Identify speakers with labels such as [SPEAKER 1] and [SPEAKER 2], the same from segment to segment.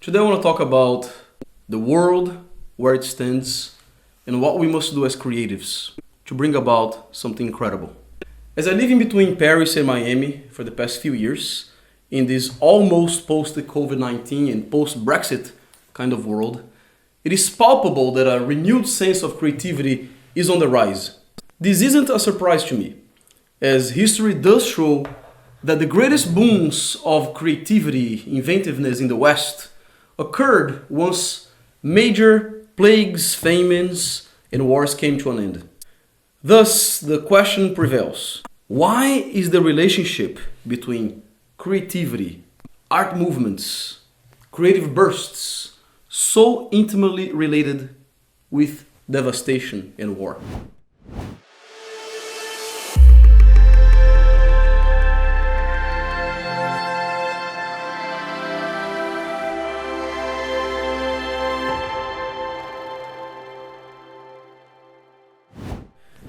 [SPEAKER 1] Today I want to talk about the world, where it stands, and what we must do as creatives to bring about something incredible. As I live in between Paris and Miami for the past few years, in this almost post-COVID-19 and post-Brexit kind of world, it is palpable that a renewed sense of creativity is on the rise. This isn't a surprise to me, as history does show that the greatest booms of creativity, inventiveness in the West occurred once major plagues, famines, and wars came to an end. Thus, the question prevails: why is the relationship between creativity, art movements, creative bursts so intimately related with devastation and war?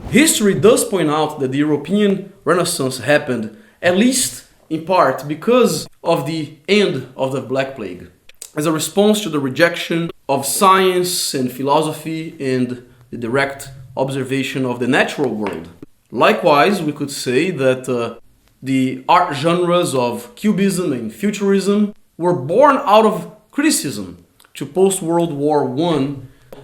[SPEAKER 1] History does point out that the European Renaissance happened, at least in part, because of the end of the Black Plague, as a response to the rejection of science and philosophy and the direct observation of the natural world. Likewise, we could say that the art genres of Cubism and Futurism were born out of criticism to post-World War I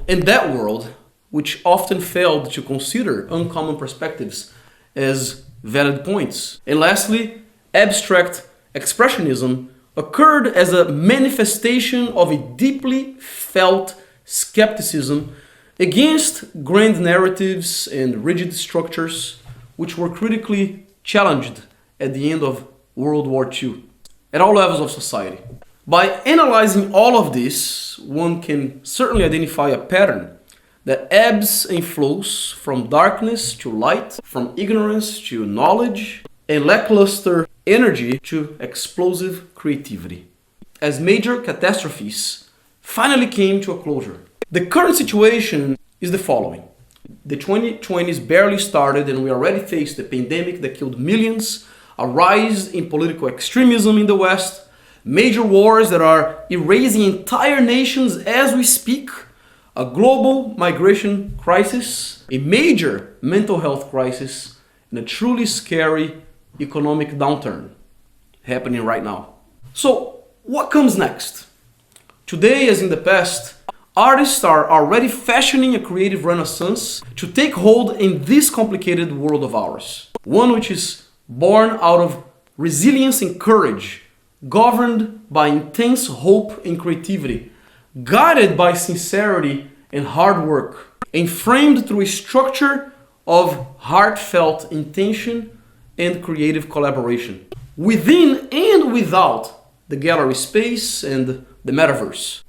[SPEAKER 1] and that world, which often failed to consider uncommon perspectives as valid points. And lastly, abstract expressionism occurred as a manifestation of a deeply felt skepticism against grand narratives and rigid structures, which were critically challenged at the end of World War II, at all levels of society. By analyzing all of this, one can certainly identify a pattern that ebbs and flows from darkness to light, from ignorance to knowledge, and lackluster energy to explosive creativity, as major catastrophes finally came to a closure. The current situation is the following. The 2020s barely started and we already faced a pandemic that killed millions, a rise in political extremism in the West, major wars that are erasing entire nations as we speak, a global migration crisis, a major mental health crisis, and a truly scary economic downturn happening right now. So, what comes next? Today, as in the past, artists are already fashioning a creative renaissance to take hold in this complicated world of ours. One which is born out of resilience and courage, governed by intense hope and creativity, guided by sincerity and hard work, and framed through a structure of heartfelt intention and creative collaboration, within and without the gallery space and the metaverse.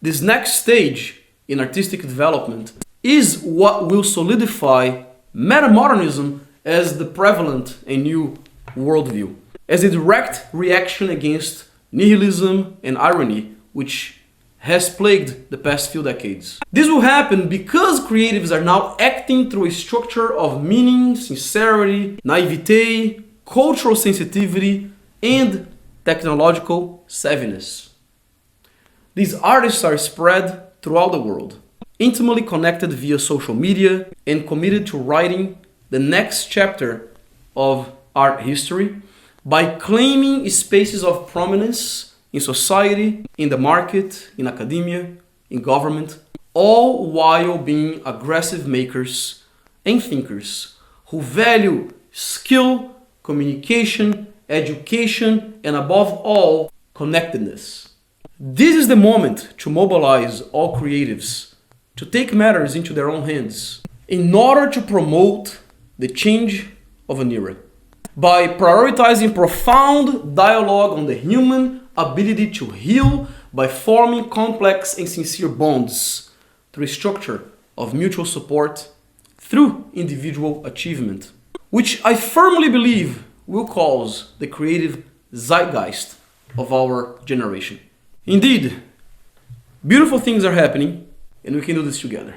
[SPEAKER 1] This next stage in artistic development is what will solidify metamodernism as the prevalent and new worldview, as a direct reaction against nihilism and irony, which has plagued the past few decades. This will happen because creatives are now acting through a structure of meaning, sincerity, naivete, cultural sensitivity, and technological savviness. These artists are spread throughout the world, intimately connected via social media, and committed to writing the next chapter of art history by claiming spaces of prominence in society, in the market, in academia, in government, all while being aggressive makers and thinkers who value skill, communication, education, and above all, connectedness. This is the moment to mobilize all creatives to take matters into their own hands in order to promote the change of an era, by prioritizing profound dialogue on the human ability to heal by forming complex and sincere bonds through a structure of mutual support through individual achievement, which I firmly believe will cause the creative zeitgeist of our generation. Indeed, beautiful things are happening and we can do this together.